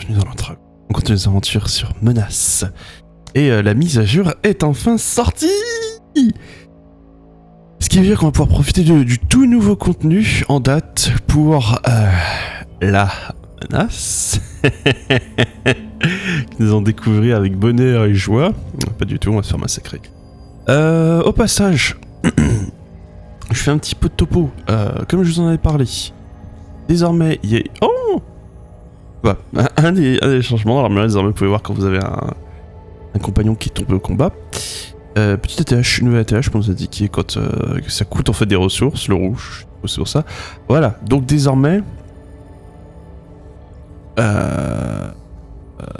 bienvenue dans notre... On continue les aventures sur Menace. Et la mise à jour est enfin sortie. Ce qui veut dire qu'on va pouvoir profiter du tout nouveau contenu en date pour la Menace. Que nous allons découvrir avec bonheur et joie. Pas du tout, on va se faire massacrer. Au passage, je fais un petit peu de topo. Comme je vous en avais parlé, désormais, il y a... Oh bah, un des changements dans l'armure, désormais, vous pouvez voir quand vous avez un compagnon qui tombe au combat. Petit ATH, nouvelle ATH pour nous indiquer quand que ça coûte en fait des ressources, le rouge, c'est pour ça. Voilà, donc désormais...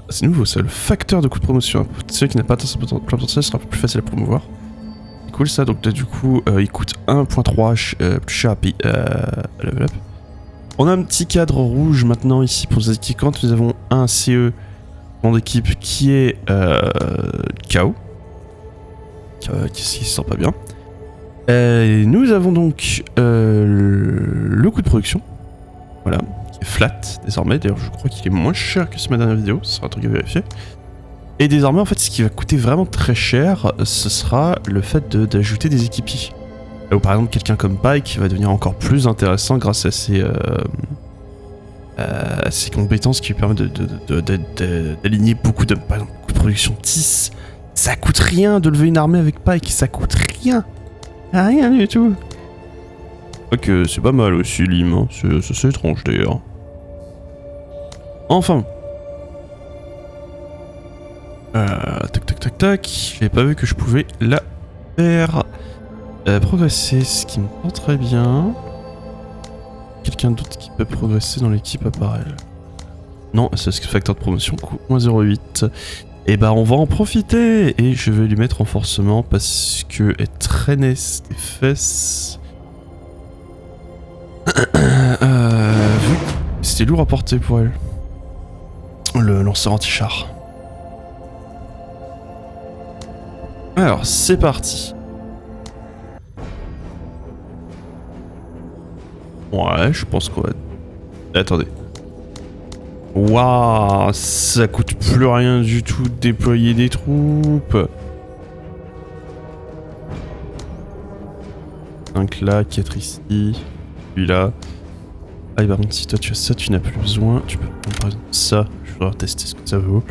c'est nouveau ça, le facteur de coût de promotion. Pour celui qui n'a pas atteint son plein potentiel, ce sera plus facile à promouvoir. C'est cool ça, donc là du coup, il coûte 1.3 plus cher à payer. Level up. On a un petit cadre rouge maintenant ici pour nous indiquer quand nous avons un CE en équipe qui est KO. Qui se sent pas bien. Nous avons donc le coût de production. Voilà. Qui est flat désormais. D'ailleurs, je crois qu'il est moins cher que sur ma dernière vidéo. Ce sera un truc à vérifier. Et désormais, en fait, ce qui va coûter vraiment très cher, ce sera le fait d'ajouter des équipiers. Ou par exemple, quelqu'un comme Pike va devenir encore plus intéressant grâce à ses compétences qui lui permettent d'aligner beaucoup de, par exemple, beaucoup de production TIS. Ça coûte rien de lever une armée avec Pike, ça coûte rien. Rien du tout. Ok, c'est pas mal aussi, Lim, hein. C'est étrange d'ailleurs. Enfin. Tac. J'avais pas vu que je pouvais la faire progresser, ce qui me prend très bien. Quelqu'un d'autre qui peut progresser dans l'équipe apparaît. Non, c'est ce facteur de promotion, coût moins 0,8. Et bah on va en profiter et je vais lui mettre renforcement parce que elle traînait ses fesses. Vu que c'était lourd à porter pour elle. Le lanceur anti-char. Alors c'est parti. Ouais, je pense qu'on va... Attendez. Waouh, ça coûte plus rien du tout de déployer des troupes. Donc là, 4 ici, celui-là. Ah, et par contre, si toi tu as ça, tu n'as plus besoin. Tu peux prendre par exemple ça, je vais tester ce que ça vaut.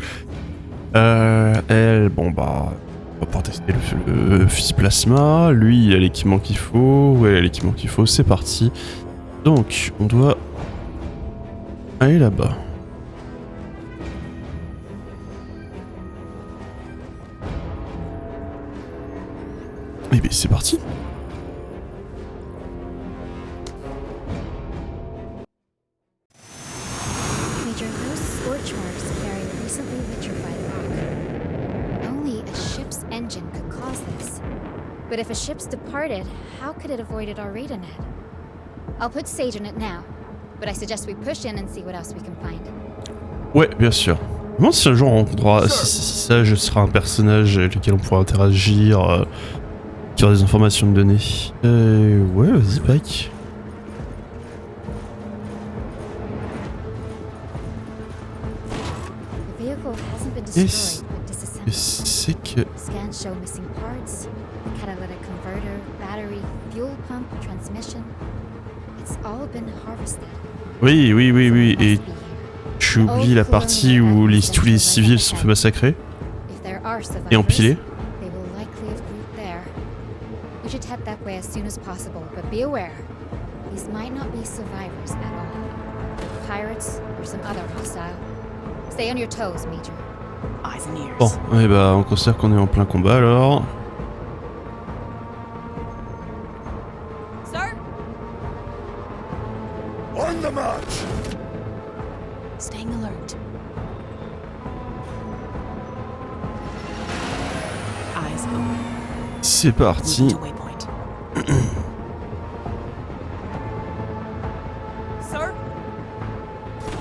Elle, bon bah, on va pouvoir tester le fusil plasma. Lui, il a l'équipement qu'il faut. Ouais, il a l'équipement qu'il faut, c'est parti. Donc, on doit aller là-bas. Eh bien, c'est parti. Major, those scorch marks carry recently vitrified rock. Only a ship's engine could cause this. But if a ship's departed, how could it avoided our radar net? I'll put Sage in it now, but I suggest we push in and see what else we can find. Ouais, bien sûr. Moi, si un jour on rencontrera Sage, sera un personnage avec lequel on pourra interagir. Qui aura des informations de donner. Ouais, vas-y, Pike. Yes. C'est que... Oui. Et tu oublies la partie où tous les civils se sont fait massacrer et empilés. We should head that way as soon as possible, but be aware, these might not be survivors at all. Pirates or some other hostile. Stay on your toes, Major. Eyes and ears. Bon, et bah on considère qu'on est en plein combat alors. Sir? On the march. Staying alert. Eyes open. C'est parti. Sir?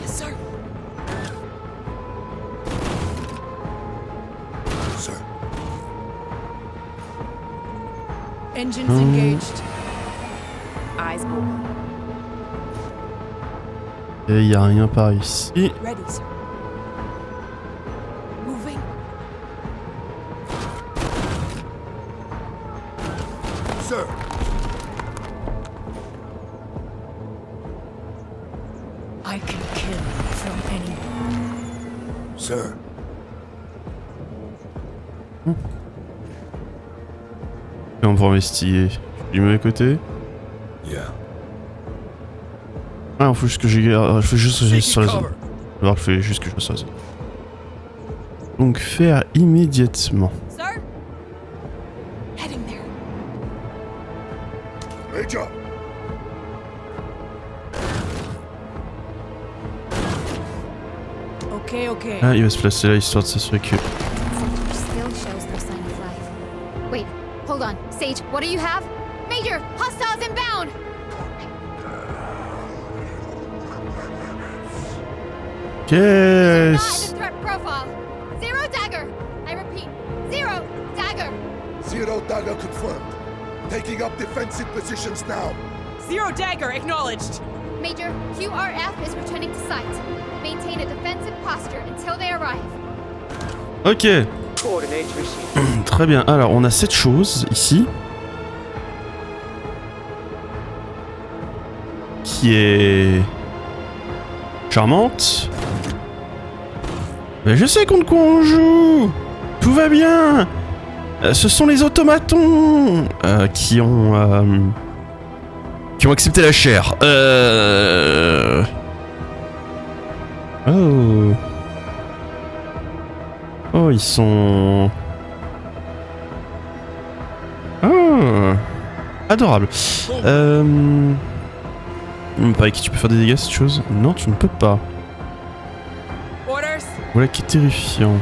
Yes, sir. Sir. Engines engaged. Eyes open. Et y a rien par ici. Ready, sir. sir. I can kill from anywhere. Sir. Et on va investiguer. Du mauvais côté. Yeah. Ah, faut juste que je fais juste que je sur la zone. Cover. Alors, je fais juste que je sur la zone. Donc, faire immédiatement. Sir? Heading there. Major. Okay. Ah, il va se placer là histoire de s'assurer que. Center still shows no sign of life. Wait, hold on. Sage, what do you have? Major, hostiles inbound! Not Qu'est-ce? in the threat profile. Zero dagger. I repeat, zero dagger. Zero dagger confirmed. Taking up defensive positions now. Zero dagger acknowledged. Major, QRF is returning to site. Maintain a defensive posture until they arrive. Ok. Très bien. Alors, on a cette chose ici. Qui est. charmante. Mais je sais contre quoi on joue. Tout va bien. Ce sont les automatons qui ont accepté la chair. Oh. Oh, ils sont. Oh. Adorable. Pareil, tu peux faire des dégâts cette chose? Non, tu ne peux pas. Orders. Voilà qui est terrifiant.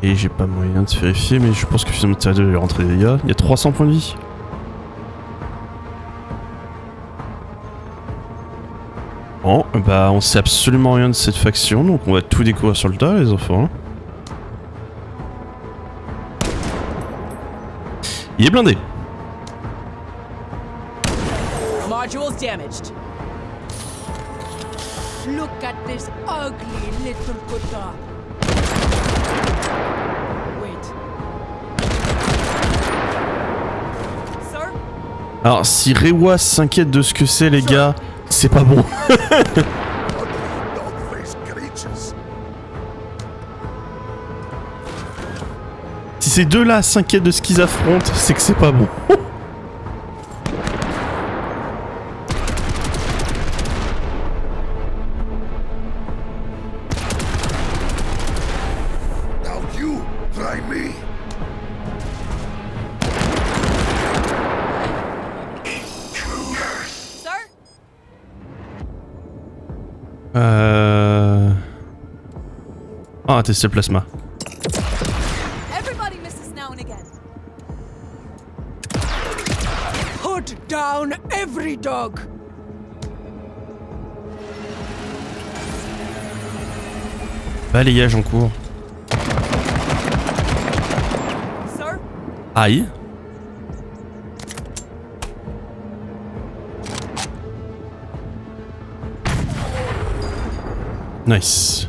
Et j'ai pas moyen de vérifier, mais je pense que finalement Tier 2 est rentré des dégâts. Il y a 300 points de vie. Bon, bah on sait absolument rien de cette faction, donc on va tout découvrir sur le tas, les enfants. Il est blindé. Modules damaged. Look at this ugly little Buddha. Wait. Sir? Alors, si Rewa s'inquiète de ce que c'est, les gars, c'est pas bon. Dog-faced creatures. Si ces deux-là s'inquiètent de ce qu'ils affrontent, c'est que c'est pas bon. Now you try me. Sir? Ah, tester le plasma. Everybody misses now and again. Put down every dog. Balayage en cours. Sir? Aïe. Nice.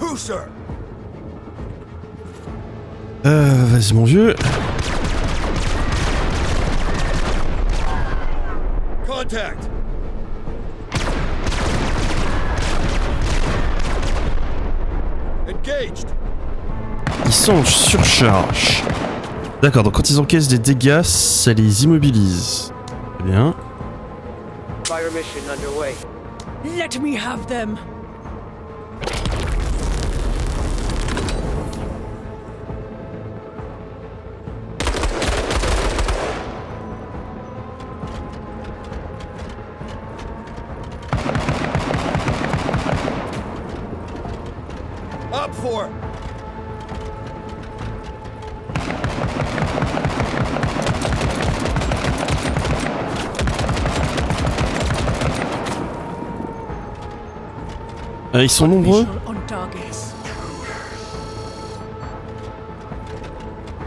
Who, sir? Vas-y mon vieux. Contact. Engaged. Ils sont en surcharge. D'accord, donc quand ils encaissent des dégâts, ça les immobilise. Très bien. Fire mission underway. Let me have them. Up for. Ils sont nombreux. Visual on target.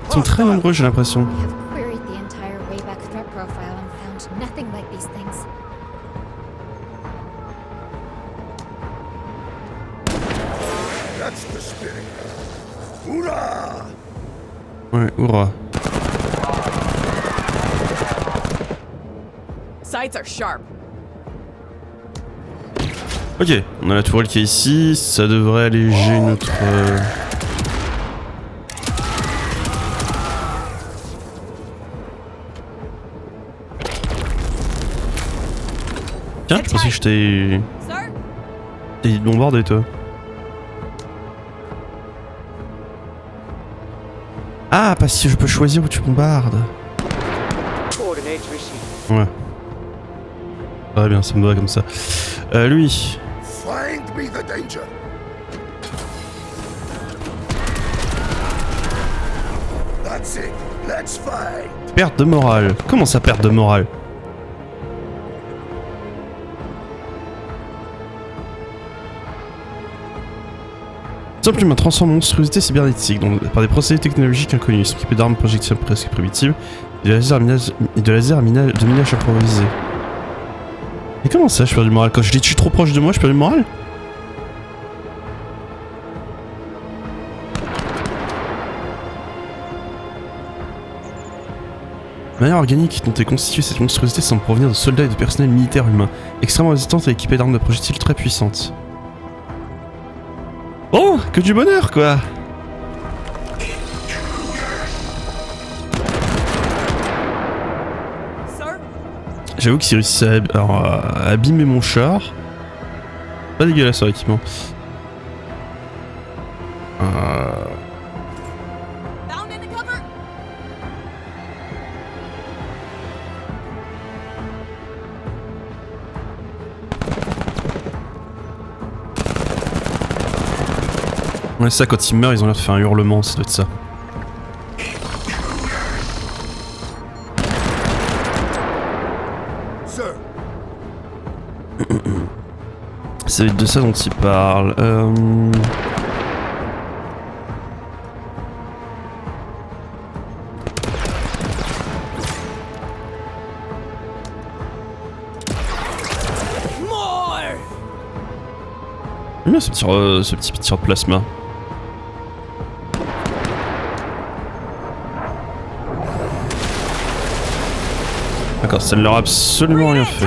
Ils sont très nombreux, j'ai l'impression. We have queried the entire Wayback threat profile and found nothing like these things. Hourra! Ouais, hurrah. Sights are sharp. Ok, on a la tourelle qui est ici, ça devrait alléger notre... Tiens, je pensais que je Sir? t'ai bombardé toi. Ah, parce que je peux choisir où tu bombardes. Coordinates received. Ouais. Très bien, ça me va comme ça. Lui. Find me the danger. That's it. Let's fight. Perte de morale. Comment ça, perte de morale? Simplement transforme en monstruosité cybernétique par des procédés technologiques inconnus, équipés d'armes projectiles presque primitives et de lasers de minage improvisés. Et comment ça, je perds du moral? Quand je les tue trop proche de moi, je perds du moral? La manière organique dont est constituée cette monstruosité semble provenir de soldats et de personnel militaire humain, extrêmement résistante et équipés d'armes de projectiles très puissantes. Oh, que du bonheur, quoi! Sir? J'avoue que s'il réussit à abîmer mon char... Pas dégueulasse leur équipement. Found in the cover? Ouais, ça, quand ils meurent, ils ont l'air de faire un hurlement, ça doit être ça. Sir, Ça va être de ça dont il parle. More! J'aime bien ce petit tir de plasma. D'accord, ça ne leur a absolument rien fait.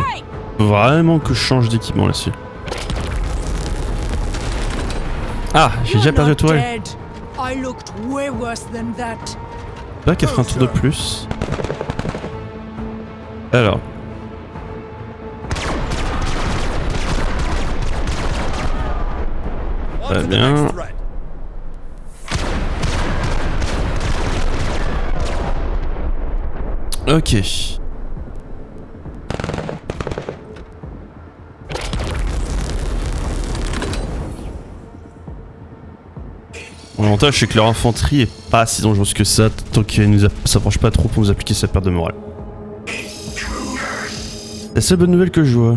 Faut vraiment que je change d'équipement là-dessus. Ah, j'ai déjà perdu la tourelle. I looked way worse than that. Là qu'elle ferait un tour de plus. Alors. Très bien. Ok. L'avantage c'est que leur infanterie est pas si dangereuse que ça tant qu'elle nous s'approche pas trop pour nous appliquer cette perte de morale. La seule bonne nouvelle que je vois.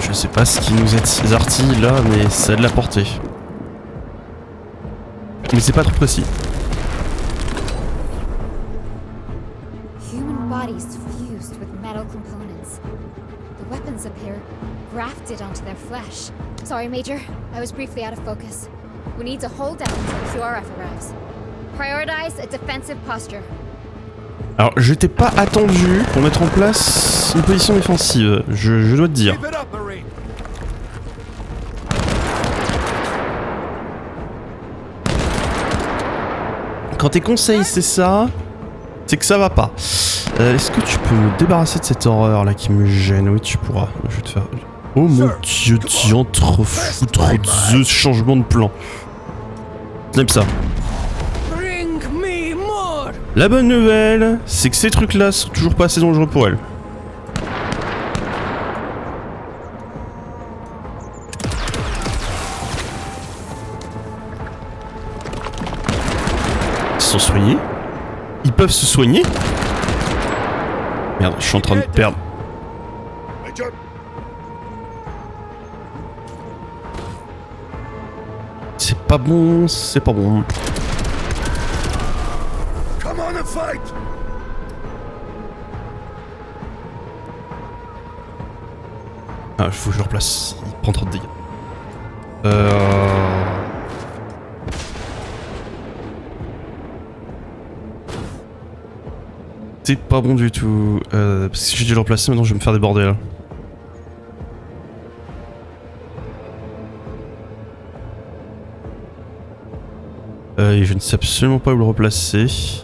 Je sais pas ce qui nous artille là, mais ça a de la portée. Mais c'est pas trop précis. Human bodies fused with metal components. The weapons appear grafted onto their flesh. Sorry, Major. I was briefly out of focus. We need to hold down until QRF arrives. Prioritize a defensive posture. Alors, je t'ai pas attendu pour mettre en place une position défensive, je dois te dire. Keep it up, Marine. Quand tes conseils c'est ça, c'est que ça va pas. Est-ce que tu peux me débarrasser de cette horreur là qui me gêne? Oui, tu pourras. Je vais te faire... Oh mon dieu, diantre foutre de changement de plan. J'aime ça. Bring me more! La bonne nouvelle, c'est que ces trucs-là sont toujours pas assez dangereux pour elle. Ils sont soignés? Ils peuvent se soigner? Merde, je suis en train de perdre. Major, C'est pas bon, c'est pas bon. come on and fight. Ah, il faut que je le replace. Il prend trop de dégâts. c'était pas bon du tout. Parce que j'ai dû le remplacer, maintenant je vais me faire des bordels. Et je ne sais absolument pas où le replacer. Je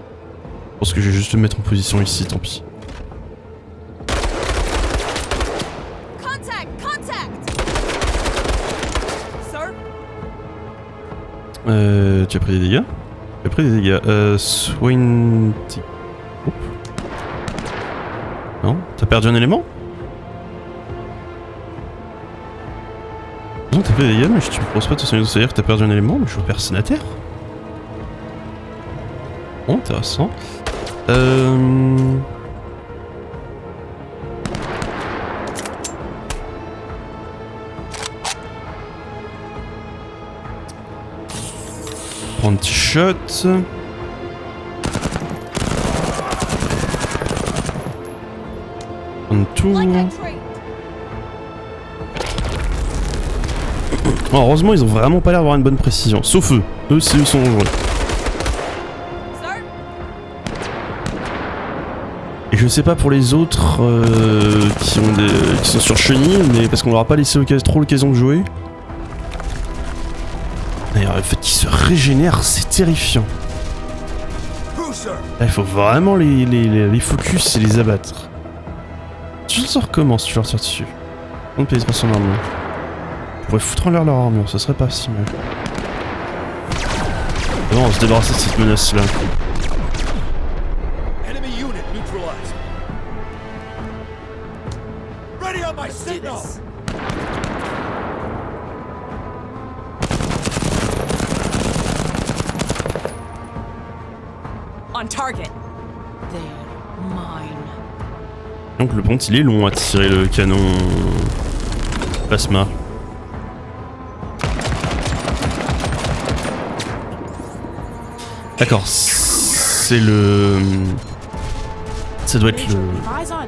pense que je vais juste le mettre en position ici, tant pis. Contact! Contact! Sir? Tu as pris des dégâts? Tu as pris des dégâts. Swing... Non? T'as perdu un élément? Non, t'as pris des dégâts, mais tu me proposes pas de te soigner, c'est-à-dire que t'as perdu un élément, mais je vois personne à terre. Bon, intéressant. Prends un petit shot. Un tour. Oh, heureusement, ils ont vraiment pas l'air d'avoir une bonne précision. Sauf eux. Eux, c'est eux qui sont dangereux. Et je sais pas pour les autres qui sont sur chenille, mais parce qu'on leur a pas laissé trop l'occasion de jouer. D'ailleurs, le fait qu'ils se régénèrent, c'est terrifiant. Là, il faut vraiment les focus et les abattre. Tu le sors comment si tu leur tires dessus? On peut les transformer en armure. On pourrait foutre en l'air leur armure, ça serait pas si mal. Non, on va se débarrasser de cette menace là. On target. They're mine. Donc le pont il est long à tirer le canon plasma. D'accord, c'est le... Ça doit être le... Eyes on.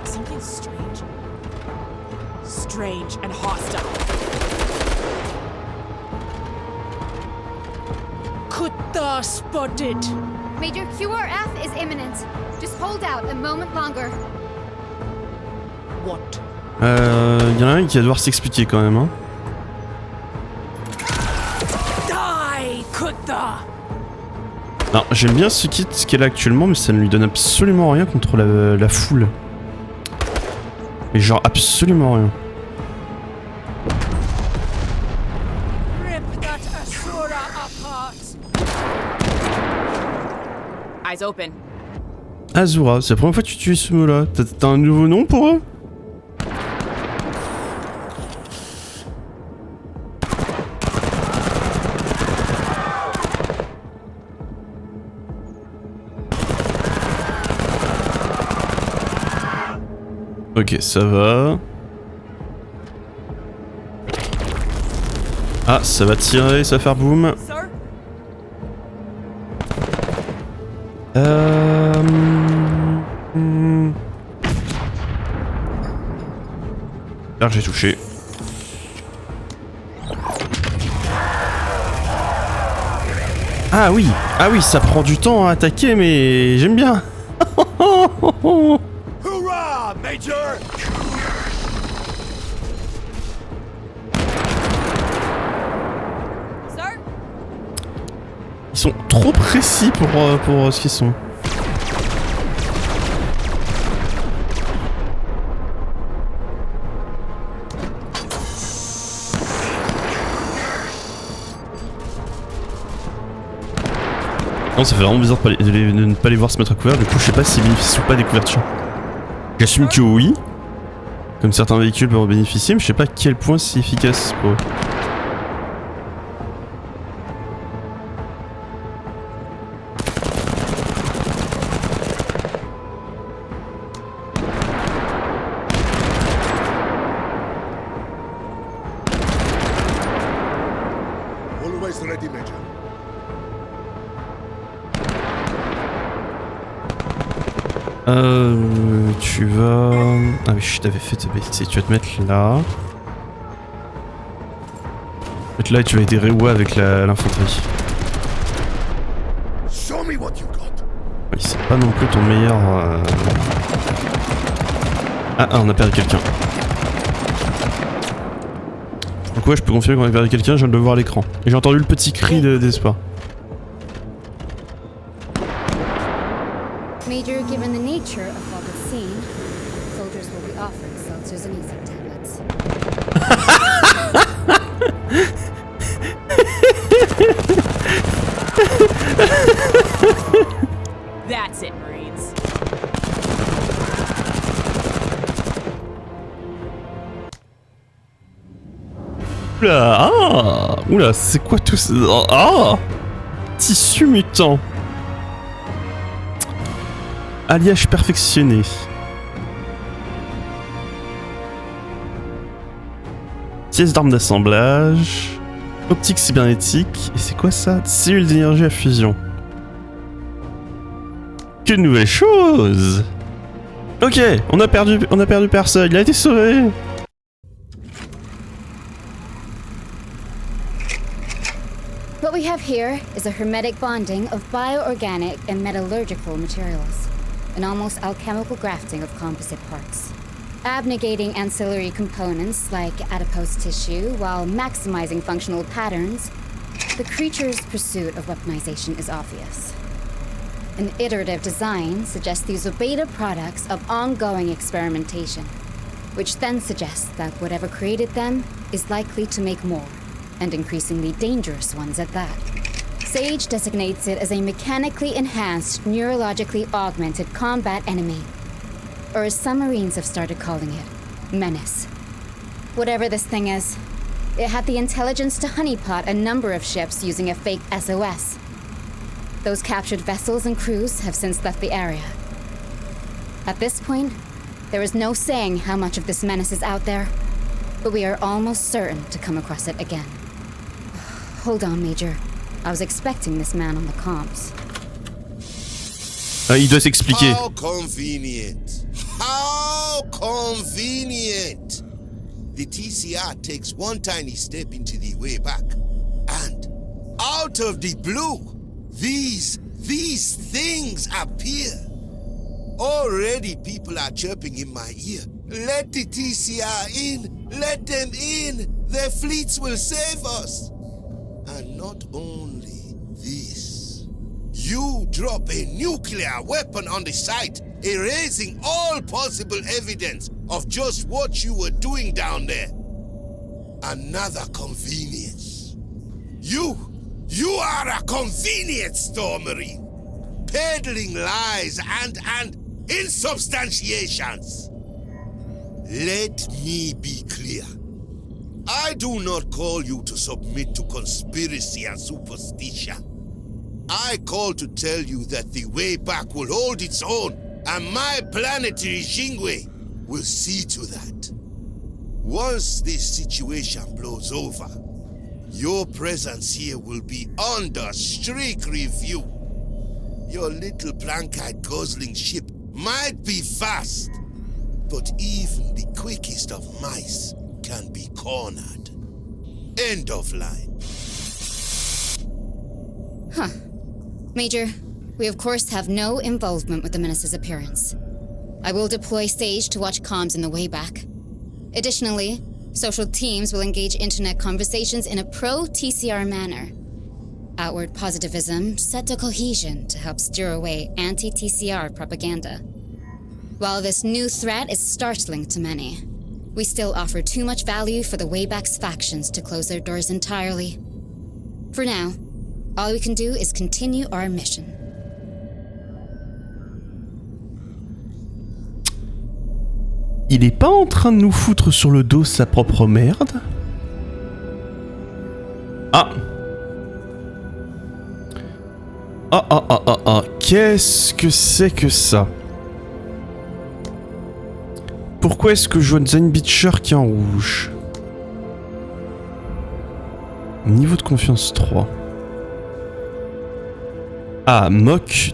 Something strange. Strange and hostile. Kutta spotted. Major, QRF is imminent. Just hold out a moment longer. What? Y en a un qui va devoir s'expliquer quand même, hein. Die, Kutta. Non, j'aime bien ce kit qu'elle a actuellement, mais ça ne lui donne absolument rien contre la foule. Mais genre absolument rien. Rip that Asura apart. Eyes open. Azura, c'est la première fois que tu tues ce mot-là. T'as un nouveau nom pour eux? Ok, ça va. Ah, ça va tirer, ça va faire boum. Sir? Là, j'ai touché. Ah oui, ça prend du temps à attaquer, mais j'aime bien. Hoorah, Major! Sir? Ils sont trop précis pour ce qu'ils sont. Non, ça fait vraiment bizarre de ne pas les voir se mettre à couvert, du coup je sais pas s'ils bénéficient ou pas des couvertures. J'assume que oui, comme certains véhicules peuvent en bénéficier, mais je sais pas à quel point c'est efficace pour eux. Always ready, Major. Tu vas... Ah oui, je t'avais fait te baisser. Tu vas te mettre là. Mettre là et tu vas aider Rewa avec l'infanterie. Show me what you got. Oui, c'est pas non plus ton meilleur... Ah, on a perdu quelqu'un. Donc ouais, je peux confirmer qu'on a perdu quelqu'un, je viens de le voir à l'écran. Et j'ai entendu le petit cri d'espoir. Major, given the nature of what was seen, soldiers will be offered seltzers and easy tablets. That's it, Marines. Oula, ah, oula, c'est quoi tout ça? Ah, tissu mutant. Alliage perfectionné. Pièces d'armes d'assemblage. Optique cybernétique. Et c'est quoi ça? Cellule d'énergie à fusion. Que de nouvelles choses! Ok, on a perdu personne, il a été sauvé! What we have here is a hermetic bonding of bioorganic and metallurgical materials, an almost alchemical grafting of composite parts. Abnegating ancillary components like adipose tissue while maximizing functional patterns, the creature's pursuit of weaponization is obvious. An iterative design suggests these are beta products of ongoing experimentation, which then suggests that whatever created them is likely to make more, and increasingly dangerous ones at that. Sage designates it as a mechanically enhanced, neurologically augmented combat enemy, or as some Marines have started calling it, menace. Whatever this thing is, it had the intelligence to honeypot a number of ships using a fake SOS. Those captured vessels and crews have since left the area. At this point, there is no saying how much of this menace is out there, but we are almost certain to come across it again. Hold on, Major. I was expecting this man on the comms. Ah, il doit s'expliquer. How convenient. How convenient. The TCR takes one tiny step into the way back, and out of the blue, these things appear. Already people are chirping in my ear. Let the TCR in. Let them in. Their fleets will save us. And not only this. You drop a nuclear weapon on the site, erasing all possible evidence of just what you were doing down there. Another convenience. You are a convenience store, Marine. Peddling lies and insubstantiations. Let me be clear. I do not call you to submit to conspiracy and superstition. I call to tell you that the way back will hold its own, and my planetary Jingwei will see to that. Once this situation blows over, your presence here will be under strict review. Your little blank-eyed guzzling ship might be fast, but even the quickest of mice can be cornered. End of line. Huh. Major, we of course have no involvement with the Menace's appearance. I will deploy Sage to watch comms in the way back. Additionally, social teams will engage internet conversations in a pro-TCR manner. Outward positivism set to cohesion to help steer away anti-TCR propaganda. While this new threat is startling to many, we still offer too much value for the Wayback's factions to close their doors entirely. For now, all we can do is continue our mission. Il est pas en train de nous foutre sur le dos sa propre merde? Ah! Ah. Qu'est-ce que c'est que ça? Pourquoi est-ce que je vois Zen Beecher qui est en rouge? Niveau de confiance 3. Ah, mock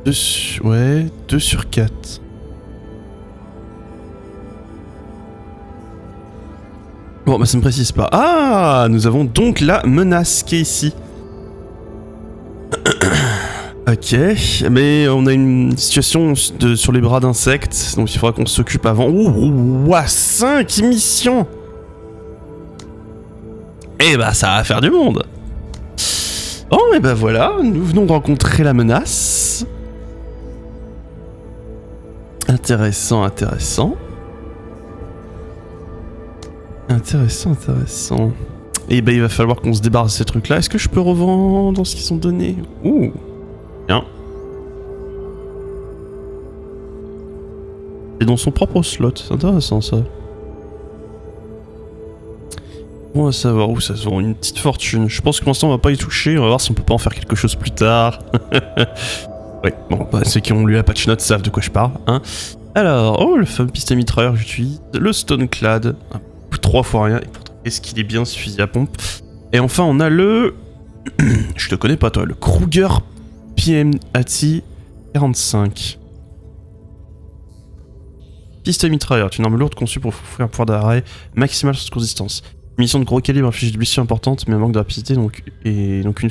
2 sur 4. Bon, bah ça me précise pas. Ah, nous avons donc la menace qui est ici. Ok, mais on a une situation sur les bras d'insectes, donc il faudra qu'on s'occupe avant. Ouah, 5 missions. Eh bah ça va faire du monde. Bon, et bah voilà, nous venons de rencontrer la menace. Intéressant. Et bah il va falloir qu'on se débarrasse de ces trucs là. Est-ce que je peux revendre ce qu'ils ont donné? Ouh. Bien. Et dans son propre slot, c'est intéressant ça. On va savoir où ça se vend, une petite fortune. Je pense que pour l'instant on va pas y toucher, on va voir si on peut pas en faire quelque chose plus tard. Ouais, bon, bah, ceux qui ont lu la patch note savent de quoi je parle, hein. Alors, oh, le fameux pistolet mitrailleur que j'utilise, le Stoneclad, 3 fois rien, et pourtant, est-ce qu'il est bien ce fusil à pompe. Et enfin, on a le... je te connais pas toi, le Kruger PMAT 45. Pistolet mitrailleur, une arme lourde conçue pour offrir un pouvoir d'arrêt maximal sur courte distance. Une mission de gros calibre inflige des blessures importantes, mais un manque de rapidité, donc une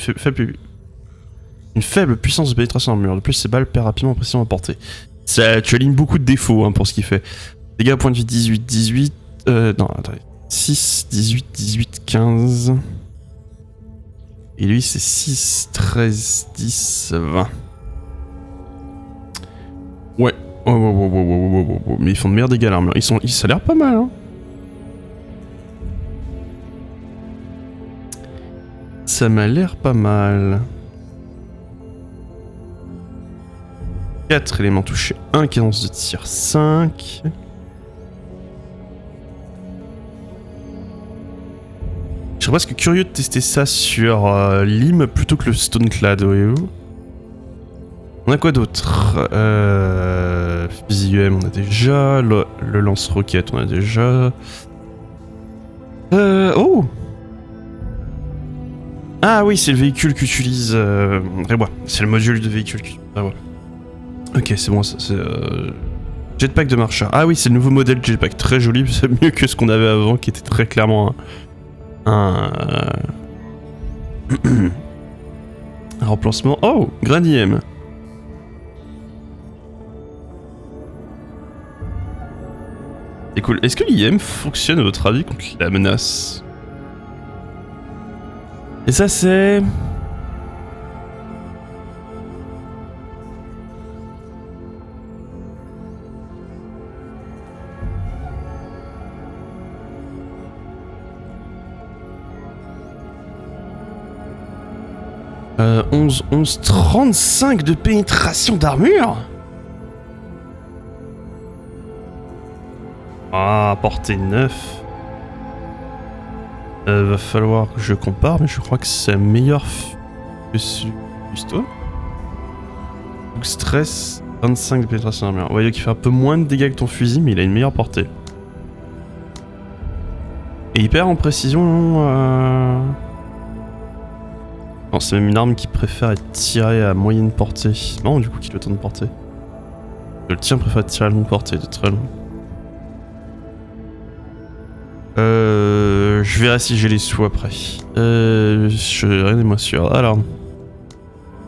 faible puissance de pénétration en mur. De plus, ces balles perdent rapidement en précision à portée. Ça, tu alignes beaucoup de défauts hein, pour ce qu'il fait. Dégâts à point de vie 18. Non, attendez. 6, 18, 15. Et lui, c'est 6, 13, 10, 20. Ouais. Oh. Mais ils font de meilleurs dégâts à l'armure. Ça a l'air pas mal, hein. Ça m'a l'air pas mal. 4 éléments touchés, 1 cadence de tir, 5. Je serais presque curieux de tester ça sur Lim plutôt que le Stoneclad, voyez-vous. On a quoi d'autre? Fusil UM, on a déjà. Le lance-roquette, on a déjà. Oh! Ah oui, c'est le véhicule qu'utilise Rebois. C'est le module de véhicule qu'utilise Rebois. Ok, c'est bon, ça, c'est... Jetpack de marcheur. Ah oui, c'est le nouveau modèle jetpack. Très joli, c'est mieux que ce qu'on avait avant, qui était très clairement un remplacement. Oh, Gradiem. C'est cool. Est-ce que l'IM fonctionne à votre avis contre la menace? Et ça c'est... Euh, 11, 35 de pénétration d'armure. Ah, portée 9. Va falloir que je compare, mais je crois que c'est meilleur que celui donc stress, 25 de pénétration d'armure. Vous voyez qu'il fait un peu moins de dégâts que ton fusil, mais il a une meilleure portée. Et il perd en précision... Non, c'est même une arme qui préfère être tirée à moyenne portée. C'est marrant du coup qu'il ait autant de portée. Le tien préfère être tiré à longue portée, de très long. Je verrai si j'ai les sous après. Rien n'est moins sûr. Alors.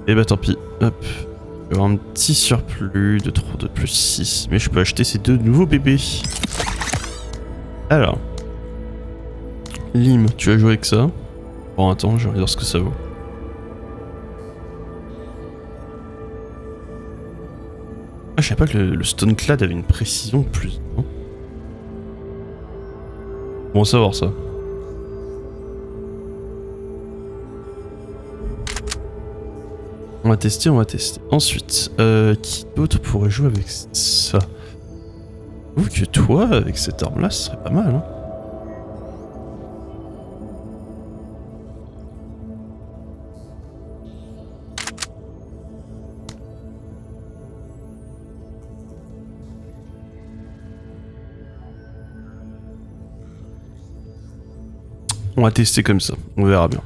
Et bah tant pis. Hop. Je vais avoir un petit surplus de 3 de plus 6. Mais je peux acheter ces deux nouveaux bébés. Alors. Lim, tu vas jouer avec ça. Bon attends, je vais regarder ce que ça vaut. Ah, je savais pas que le Stoneclad avait une précision de plus. Non, bon, savoir ça. On va tester. Ensuite, qui d'autre pourrait jouer avec ça? Ou que toi, avec cette arme-là, ce serait pas mal, hein. On va tester comme ça, on verra bien.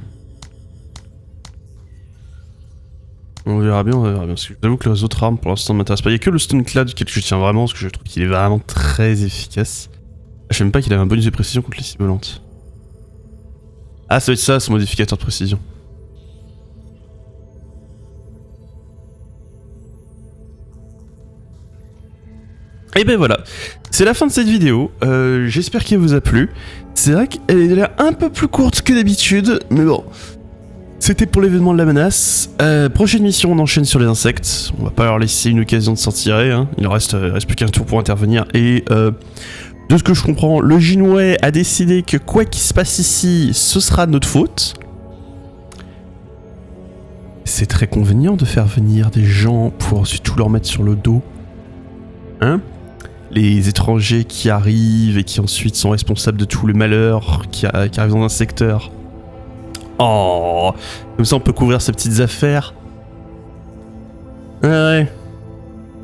On verra bien, parce que j'avoue que les autres armes pour l'instant ne m'intéressent pas. Il n'y a que le Stoneclad que je tiens vraiment, parce que je trouve qu'il est vraiment très efficace. Je sais même pas qu'il avait un bonus de précision contre les cibles volantes. Ah, ça va être ça, son modificateur de précision. Et ben voilà, c'est la fin de cette vidéo, j'espère qu'elle vous a plu. C'est vrai qu'elle a l'air un peu plus courte que d'habitude, mais bon, c'était pour l'événement de la menace. Prochaine mission, on enchaîne sur les insectes, on va pas leur laisser une occasion de s'en tirer, hein. Il reste plus qu'un tour pour intervenir, et de ce que je comprends, le Jinwei a décidé que quoi qu'il se passe ici, ce sera de notre faute. C'est très convenient de faire venir des gens pour ensuite tout leur mettre sur le dos. Hein? Les étrangers qui arrivent et qui ensuite sont responsables de tout le malheur qui arrive dans un secteur. Oh, comme ça on peut couvrir ces petites affaires. Ouais.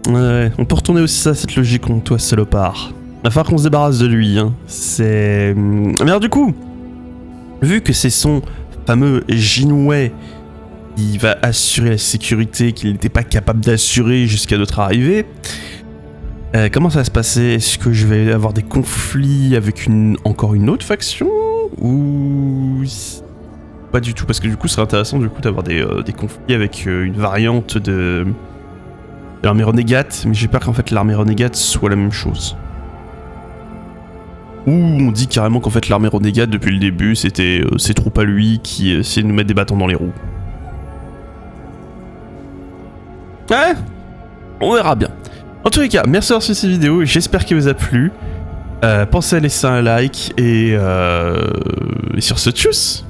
On peut retourner aussi à cette logique contre toi, salopard. Il va falloir qu'on se débarrasse de lui, hein. C'est... Mais alors du coup, vu que c'est son fameux Jinwei qui va assurer la sécurité qu'il n'était pas capable d'assurer jusqu'à notre arrivée, comment ça va se passer? Est-ce que je vais avoir des conflits avec encore une autre faction? Ou... pas du tout, parce que du coup, ce serait intéressant du coup d'avoir des conflits avec une variante de l'armée renégate, mais j'ai peur qu'en fait l'armée renégate soit la même chose. Ou on dit carrément qu'en fait l'armée renégate depuis le début, c'était ses troupes à lui qui essayaient de nous mettre des bâtons dans les roues. Ouais, on verra bien. En tous les cas, merci d'avoir suivi cette vidéo, j'espère qu'elle vous a plu. Pensez à laisser un like et sur ce, tchuss!